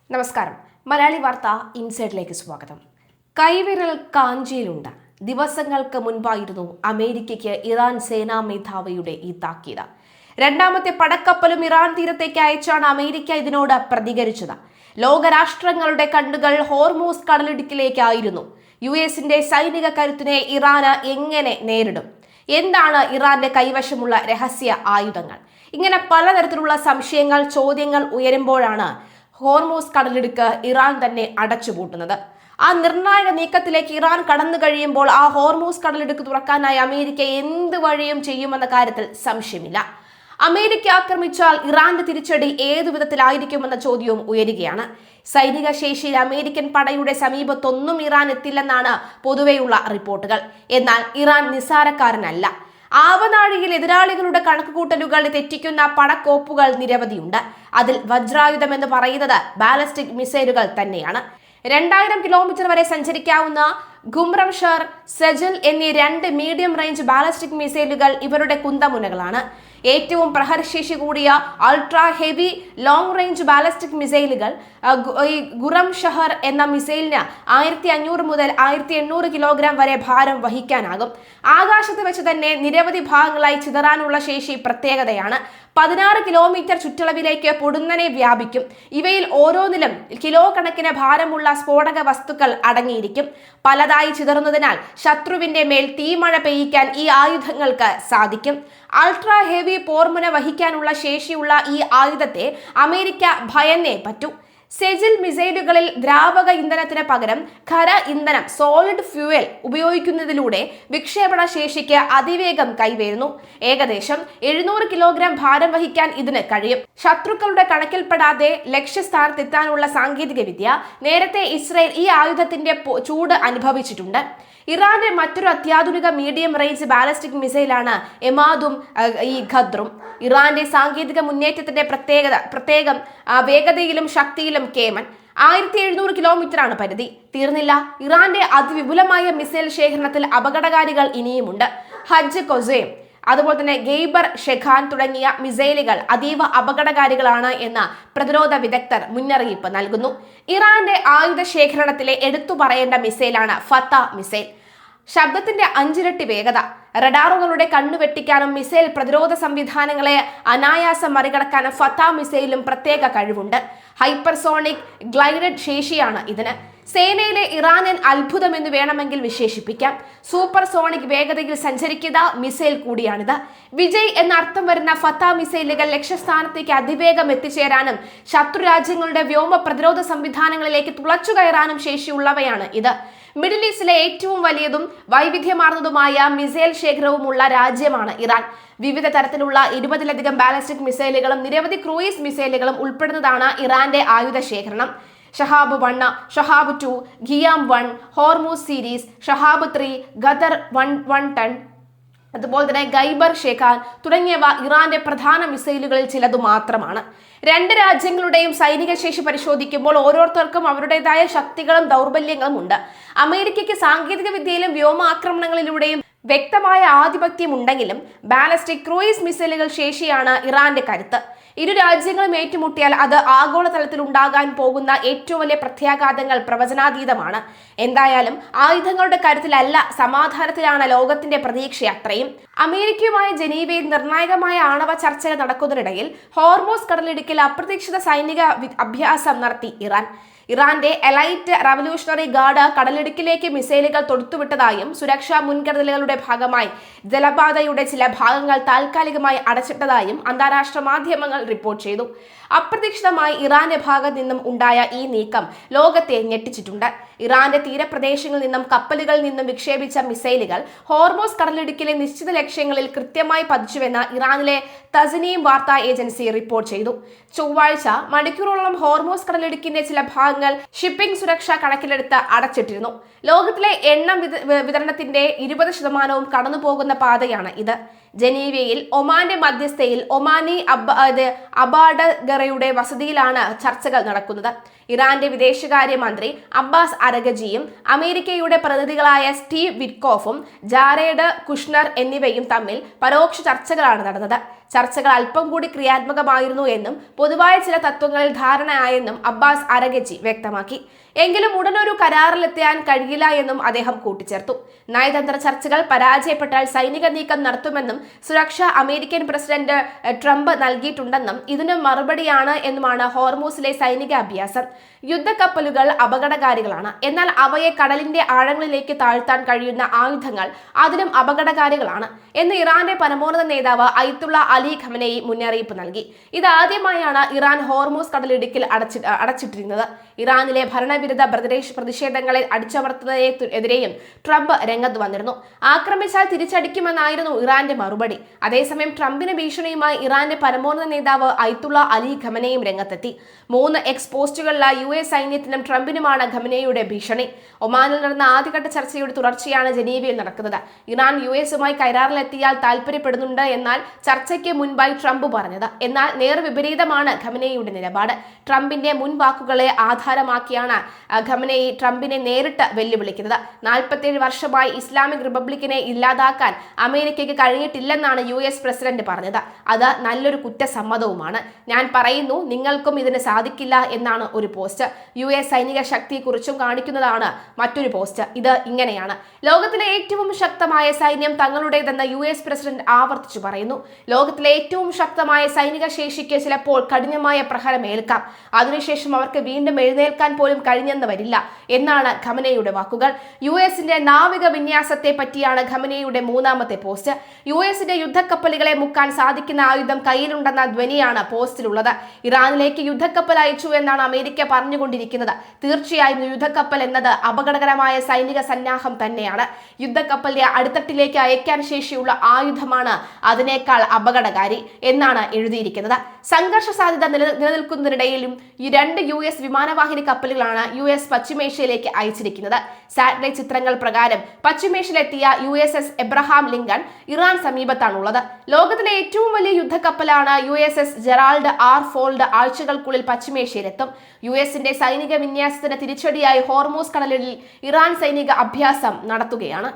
നമസ്കാരം. മലയാളി വാർത്ത ഇൻസൈഡിലേക്ക് സ്വാഗതം. കൈവിരൽ കാഞ്ചിയിലുണ്ട്. ദിവസങ്ങൾക്ക് മുൻപായിരുന്നു അമേരിക്കയ്ക്ക് ഇറാൻ സേനാ മേധാവിയുടെ ഈ താക്കീത്. രണ്ടാമത്തെ പടക്കപ്പലും ഇറാൻ തീരത്തേക്ക് അയച്ചാണ് അമേരിക്ക ഇതിനോട് പ്രതികരിച്ചത്. ലോകരാഷ്ട്രങ്ങളുടെ കണ്ണുകൾ ഹോർമൂസ് കടലിടുക്കിലേക്കായിരുന്നു. യുഎസിന്റെ സൈനിക കരുത്തിനെ ഇറാന് എങ്ങനെ നേരിടും? എന്താണ് ഇറാന്റെ കൈവശമുള്ള രഹസ്യ ആയുധങ്ങൾ? ഇങ്ങനെ പലതരത്തിലുള്ള സംശയങ്ങൾ, ചോദ്യങ്ങൾ ഉയരുമ്പോഴാണ് ഹോർമൂസ് കടലിടുക്ക് ഇറാൻ തന്നെ അടച്ചുപൂട്ടുന്നത്. ആ നിർണായക നീക്കത്തിലേക്ക് ഇറാൻ കടന്നു കഴിയുമ്പോൾ ആ ഹോർമൂസ് കടലിടുക്ക് തുറക്കാനായി അമേരിക്ക എന്ത് വഴിയും ചെയ്യുമെന്ന കാര്യത്തിൽ സംശയമില്ല. അമേരിക്ക ആക്രമിച്ചാൽ ഇറാന്റെ തിരിച്ചടി ഏതു വിധത്തിലായിരിക്കുമെന്ന ചോദ്യവും ഉയരുകയാണ്. സൈനിക ശേഷിയിൽ അമേരിക്കൻ പടയുടെ സമീപത്തൊന്നും ഇറാൻ എത്തില്ലെന്നാണ് പൊതുവെയുള്ള റിപ്പോർട്ടുകൾ. എന്നാൽ ഇറാൻ നിസ്സാരക്കാരനല്ല. ആവനാഴിയിൽ എതിരാളികളുടെ കണക്കുകൂട്ടലുകൾ തെറ്റിക്കുന്ന പടക്കോപ്പുകൾ നിരവധിയുണ്ട്. അതിൽ വജ്രായുധം എന്ന് പറയുന്നത് ബാലിസ്റ്റിക് മിസൈലുകൾ തന്നെയാണ്. 2000 കിലോമീറ്റർ വരെ സഞ്ചരിക്കാവുന്ന ഖുംറംഷർ, സെജൽ എന്നീ 2 മീഡിയം റേഞ്ച് ബാലിസ്റ്റിക് മിസൈലുകൾ ഇവരുടെ കുന്തമുനകളാണ്. ഏറ്റവും പ്രഹരശേഷി കൂടിയ ultra heavy long range ballistic മിസൈലുകൾ ഖുറംഷഹർ എന്ന മിസൈലിന് 1500 മുതൽ 1800 കിലോഗ്രാം വരെ ഭാരം വഹിക്കാനാകും. ആകാശത്ത് വെച്ച് തന്നെ നിരവധി ഭാഗങ്ങളായി ചിതറാനുള്ള ശേഷി പ്രത്യേകതയാണ്. 16 കിലോമീറ്റർ ചുറ്റളവിലേക്ക് പൊടുന്നനെ വ്യാപിക്കും. ഇവയിൽ ഓരോന്നിലും കിലോ കണക്കിന് ഭാരമുള്ള സ്ഫോടക വസ്തുക്കൾ അടങ്ങിയിരിക്കും. പലതായി ചിതറുന്നതിനാൽ ശത്രുവിന്റെ മേൽ തീമഴ പെയ്യിക്കാൻ ഈ ആയുധങ്ങൾക്ക് സാധിക്കും. അൾട്രാ ഹെവി പോർമുന വഹിക്കാനുള്ള ശേഷിയുള്ള ഈ ആയുധത്തെ അമേരിക്ക ഭയന്നേ പറ്റൂ. സെജിൽ മിസൈലുകളിൽ ദ്രാവക ഇന്ധനത്തിന് പകരം ഖര ഇന്ധനം സോളിഡ് ഫ്യൂവൽ ഉപയോഗിക്കുന്നതിലൂടെ വിക്ഷേപണ ശേഷിക്ക് അതിവേഗം കൈവരുന്നു. ഏകദേശം 700 കിലോഗ്രാം ഭാരം വഹിക്കാൻ ഇതിന് കഴിയും. ശത്രുക്കളുടെ കണക്കിൽപ്പെടാതെ ലക്ഷ്യസ്ഥാനത്തെത്താനുള്ള സാങ്കേതിക വിദ്യ നേരത്തെ ഇസ്രയേൽ ഈ ആയുധത്തിന്റെ ചൂട് അനുഭവിച്ചിട്ടുണ്ട്. ഇറാന്റെ മറ്റൊരു അത്യാധുനിക മീഡിയം റേഞ്ച് ബാലിസ്റ്റിക് മിസൈലാണ് എമാദും ഈ ഖദ്റും. ഇറാന്റെ സാങ്കേതിക മുന്നേറ്റത്തിന്റെ പ്രത്യേകം വേഗതയിലും ശക്തിയിലും കേമൻ. 1700 കിലോമീറ്ററാണ് പരിധി. തീർന്നില്ല. ഇറാന്റെ അതിവിപുലമായ മിസൈൽ ശേഖരണത്തിൽ അപകടകാരികൾ ഇനിയുമുണ്ട്. ഹജ്ജ് കൊസേം, അതുപോലെ തന്നെ ഗെയ്ബർ ഷെഖാൻ തുടങ്ങിയ മിസൈലുകൾ അതീവ അപകടകാരികളാണ് എന്ന് പ്രതിരോധ വിദഗ്ധർ മുന്നറിയിപ്പ് നൽകുന്നു. ഇറാന്റെ ആയുധ ശേഖരണത്തിലെ എടുത്തു പറയേണ്ട മിസൈലാണ് ഫത്ത മിസൈൽ. ശബ്ദത്തിന്റെ 5 ഇരട്ടി വേഗത, റഡാറുകളുടെ കണ്ണുവെട്ടിക്കാനും മിസൈൽ പ്രതിരോധ സംവിധാനങ്ങളെ അനായാസം മറികടക്കാനും ഫത്ത മിസൈലും പ്രത്യേക കഴിവുണ്ട്. ഹൈപ്പർസോണിക് ഗ്ലൈഡഡ് ശേഷിയാണ് ഇതിന്. സേനയിലെ ഇറാനിയൻ അത്ഭുതം എന്ന് വേണമെങ്കിൽ വിശേഷിപ്പിക്കാം. സൂപ്പർ സോണിക് വേഗതയിൽ സഞ്ചരിക്കുന്ന മിസൈൽ കൂടിയാണിത്. വിജയ് എന്ന അർത്ഥം വരുന്ന ഫത്ത മിസൈലുകൾ ലക്ഷ്യസ്ഥാനത്തേക്ക് അതിവേഗം എത്തിച്ചേരാനും ശത്രു രാജ്യങ്ങളുടെ വ്യോമ പ്രതിരോധ സംവിധാനങ്ങളിലേക്ക് തുളച്ചു കയറാനും ശേഷിയുള്ളവയാണ് ഇത്. മിഡിൽ ഈസ്റ്റിലെ ഏറ്റവും വലിയതും വൈവിധ്യമാർന്നതുമായ മിസൈൽ ശേഖരവുമുള്ള രാജ്യമാണ് ഇറാൻ. വിവിധ തരത്തിലുള്ള 20ലധികം ബാലിസ്റ്റിക് മിസൈലുകളും നിരവധി ക്രൂയിസ് മിസൈലുകളും ഉൾപ്പെടുന്നതാണ് ഇറാന്റെ ആയുധ ശേഖരണം. ഷഹാബ് 1, ഷഹാബ് 2, ഖിയാം 1, ഹോർമൂസ് സീരീസ്, ഷഹാബ് 3, ഖദർ 1 ടൺ, അതുപോലെ തന്നെ ഗൈബർ ഷെഖാൻ തുടങ്ങിയവ ഇറാന്റെ പ്രധാന മിസൈലുകളിൽ ചിലതു മാത്രമാണ്. 2 രാജ്യങ്ങളുടെയും സൈനിക ശേഷി പരിശോധിക്കുമ്പോൾ ഓരോരുത്തർക്കും അവരുടേതായ ശക്തികളും ദൗർബല്യങ്ങളും ഉണ്ട്. അമേരിക്കയ്ക്ക് സാങ്കേതിക വിദ്യയിലും വ്യോമാക്രമണങ്ങളിലൂടെയും വ്യക്തമായ ആധിപത്യം ഉണ്ടെങ്കിലും ബാലിസ്റ്റിക് ക്രൂയിസ് മിസൈലുകൾ ശേഷിയാണ് ഇറാന്റെ കരുത്ത്. ഇരു രാജ്യങ്ങളും ഏറ്റുമുട്ടിയാൽ അത് ആഗോളതലത്തിൽ ഉണ്ടാകാൻ പോകുന്ന ഏറ്റവും വലിയ പ്രത്യാഘാതങ്ങൾ പ്രവചനാതീതമാണ്. എന്തായാലും ആയുധങ്ങളുടെ കരുത്തിലല്ല, സമാധാനത്തിലാണ് ലോകത്തിന്റെ പ്രതീക്ഷ അത്രയും. അമേരിക്കയുമായി ജനീവയിൽ നിർണായകമായ ആണവ ചർച്ചകൾ നടക്കുന്നതിനിടയിൽ ഹോർമൂസ് കടലിടുക്കിൽ അപ്രതീക്ഷിത സൈനിക അഭ്യാസം നടത്തി ഇറാൻ. ഇറാന്റെ എലൈറ്റ് റവല്യൂഷണറി ഗാർഡ് കടലിടുക്കിലേക്ക് മിസൈലുകൾ തൊടുത്തുവിട്ടതായും സുരക്ഷാ മുൻകരുതലുകളുടെ ഭാഗമായി ജലപാതയുടെ ചില ഭാഗങ്ങൾ താൽക്കാലികമായി അടച്ചിട്ടതായും അന്താരാഷ്ട്ര മാധ്യമങ്ങൾ റിപ്പോർട്ട് ചെയ്തു. അപ്രതീക്ഷിതമായി ഇറാന്റെ ഭാഗത്ത് നിന്നും ഉണ്ടായ ഈ നീക്കം ലോകത്തെ ഞെട്ടിച്ചിട്ടുണ്ട്. ഇറാന്റെ തീരപ്രദേശങ്ങളിൽ നിന്നും കപ്പലുകളിൽ നിന്നും വിക്ഷേപിച്ച മിസൈലുകൾ ഹോർമൂസ് കടലിടുക്കിലെ നിശ്ചിത ലക്ഷ്യങ്ങളിൽ കൃത്യമായി പതിച്ചുവെന്ന് ഇറാനിലെ തസ്നീം വാർത്താ ഏജൻസി റിപ്പോർട്ട് ചെയ്തു. ചൊവ്വാഴ്ച മണിക്കൂറോളം ഹോർമൂസ് കടലിടുക്കിന്റെ ചില ഭാഗങ്ങൾ ഷിപ്പിംഗ് സുരക്ഷ കണക്കിലെടുത്ത് അടച്ചിട്ടിരുന്നു. ലോകത്തിലെ എണ്ണ വിതരണത്തിന്റെ 20% കടന്നുപോകുന്ന പാതയാണ് ഇത്. ജനീവയിൽ ഒമാന്റെ മധ്യസ്ഥയിൽ ഒമാനി അബാഡഗറയുടെ വസതിയിലാണ് ചർച്ചകൾ നടക്കുന്നത്. ഇറാന്റെ വിദേശകാര്യമന്ത്രി അബ്ബാസ് അരഗജിയും അമേരിക്കയുടെ പ്രതിനിധികളായ സ്റ്റീവ് വിറ്റ്കോഫും ജാരേഡ് കുഷ്ണർ എന്നിവയും തമ്മിൽ പരോക്ഷ ചർച്ചകളാണ് നടന്നത്. ചർച്ചകൾ അല്പം കൂടി ക്രിയാത്മകമായിരുന്നു എന്നും പൊതുവായ ചില തത്വങ്ങളിൽ ധാരണയായെന്നും അബ്ബാസ് അരഗജി വ്യക്തമാക്കി. എങ്കിലും ഉടനൊരു കരാറിലെത്താൻ കഴിയില്ല എന്നും അദ്ദേഹം കൂട്ടിച്ചേർത്തു. നയതന്ത്ര ചർച്ചകൾ പരാജയപ്പെട്ടാൽ സൈനിക നീക്കം നടത്തുമെന്നും സുരക്ഷ അമേരിക്കൻ പ്രസിഡന്റ് ട്രംപ് നൽകിയിട്ടുണ്ടെന്നും ഇതിന് മറുപടിയാണ് എന്നുമാണ് ഹോർമൂസിലെ സൈനിക അഭ്യാസം. യുദ്ധക്കപ്പലുകൾ അപകടകാരികളാണ്, എന്നാൽ അവയെ കടലിന്റെ ആഴങ്ങളിലേക്ക് താഴ്ത്താൻ കഴിയുന്ന ആയുധങ്ങൾ അതിലും അപകടകാരികളാണ് എന്ന് ഇറാന്റെ പരമോന്നത നേതാവ് അയത്തുള്ള അലി ഖമനേയി മുന്നറിയിപ്പ് നൽകി. ഇതാദ്യമായാണ് ഇറാൻ ഹോർമൂസ് കടലിടുക്കിൽ അടച്ചിട്ടിരുന്നത്. ഇറാനിലെ ഭരണവിരുദ്ധ പ്രതിഷേധങ്ങളെ അടിച്ചമർത്തുന്നതിനെതിരെയും ട്രംപ് രംഗത്ത് വന്നിരുന്നു. ആക്രമിച്ചാൽ തിരിച്ചടിക്കുമെന്നായിരുന്നു ഇറാന്റെ മറുപടി. അതേസമയം ട്രംപിന് ഭീഷണിയുമായി ഇറാന്റെ പരമോന്നത നേതാവ് അയത്തുള്ള അലി ഖമനേയും രംഗത്തെത്തി. 3 എക്സ് പോസ്റ്റുകളിലായി US സൈന്യത്തിനും ട്രംപിനുമാണ് ഖമനേയുടെ ഭീഷണി. ഒമാനിൽ നടന്ന ആദ്യഘട്ട ചർച്ചയുടെ തുടർച്ചയാണ് ജനീവയിൽ നടക്കുന്നത്. ഇറാൻ USുമായി കരാറിലെത്തിയാൽ താൽപര്യപ്പെടുന്നുണ്ട് എന്നാൽ ചർച്ചയ്ക്ക് മുൻപായി ട്രംപ് പറഞ്ഞത്. എന്നാൽ നേർവിപരീതമാണ് ഖമനേയുടെ നിലപാട്. ട്രംപിന്റെ മുൻ വാക്കുകളെ ആധാരമാക്കിയാണ് ഖമനേയി ട്രംപിനെ നേരിട്ട് വെല്ലുവിളിക്കുന്നത്. 47 വർഷമായി ഇസ്ലാമിക് റിപ്പബ്ലിക്കിനെ ഇല്ലാതാക്കാൻ അമേരിക്കയ്ക്ക് കഴിഞ്ഞിട്ടില്ലെന്നാണ് US പ്രസിഡന്റ് പറഞ്ഞത്. അത് നല്ലൊരു കുറ്റസമ്മതവുമാണ്. ഞാൻ പറയുന്നു, നിങ്ങൾക്കും ഇതിന് സാധിക്കില്ല എന്നാണ് ഒരു പോസ്റ്റ്. US സൈനിക ശക്തിയെക്കുറിച്ചും കാണിക്കുന്നതാണ് മറ്റൊരു പോസ്റ്റ്. ഇത് ഇങ്ങനെയാണ്: ലോകത്തിലെ ഏറ്റവും ശക്തമായ സൈന്യം തങ്ങളുടേതെന്ന് US പ്രസിഡന്റ് ആവർത്തിച്ചു പറയുന്നു. ലോകത്തിലെ ഏറ്റവും ശക്തമായ സൈനിക ശേഷിക്ക് ചിലപ്പോൾ കഠിനമായ പ്രഹരം ഏൽക്കാം. അതിനുശേഷം അവർക്ക് വീണ്ടും എഴുന്നേൽക്കാൻ പോലും കഴിഞ്ഞെന്ന് വരില്ല എന്നാണ് ഖമനേയുടെ വാക്കുകൾ. USന്റെ നാവിക വിന്യാസത്തെ പറ്റിയാണ് ഖമനേയുടെ മൂന്നാമത്തെ പോസ്റ്റ്. USന്റെ യുദ്ധക്കപ്പലുകളെ മുക്കാൻ സാധിക്കുന്ന ആയുധം കയ്യിലുണ്ടെന്ന ധ്വനിയാണ് പോസ്റ്റിലുള്ളത്. ഇറാനിലേക്ക് യുദ്ധക്കപ്പൽ അയച്ചു എന്നാണ് അമേരിക്ക പറഞ്ഞുകൊണ്ടിരിക്കുന്നത്. തീർച്ചയായും യുദ്ധക്കപ്പൽ എന്നത് അപകടകരമായ സൈനിക സന്നാഹം തന്നെയാണ്. യുദ്ധക്കപ്പലിനെ അടിത്തട്ടിലേക്ക് അയക്കാൻ ശേഷിയുള്ള ആയുധമാണ് അതിനേക്കാൾ അപകടകാരി എന്നാണ് എഴുതിയിരിക്കുന്നത്. സംഘർഷ സാധ്യത നിലനിൽക്കുന്നതിനിടയിലും ഈ 2 US വിമാനവാഹിനി കപ്പലുകളാണ് US പശ്ചിമേഷ്യയിലേക്ക് അയച്ചിരിക്കുന്നത്. സാറ്റലൈറ്റ് ചിത്രങ്ങൾ പ്രകാരം പശ്ചിമേഷ്യയിലെത്തിയ USS എബ്രഹാം ലിങ്കൺ ഇറാൻ സമീപത്താണുള്ളത്. ലോകത്തിലെ ഏറ്റവും വലിയ യുദ്ധക്കപ്പലാണ് USS ജെറാൾഡ് ആർ ഫോൾഡ് ആഴ്ചകൾക്കുള്ളിൽ പശ്ചിമേഷ്യയിലെത്തും. USന്റെ സൈനിക വിന്യാസത്തിന് തിരിച്ചടിയായി ഹോർമൂസ് കടലിൽ ഇറാൻ സൈനിക അഭ്യാസം നടത്തുകയാണ്.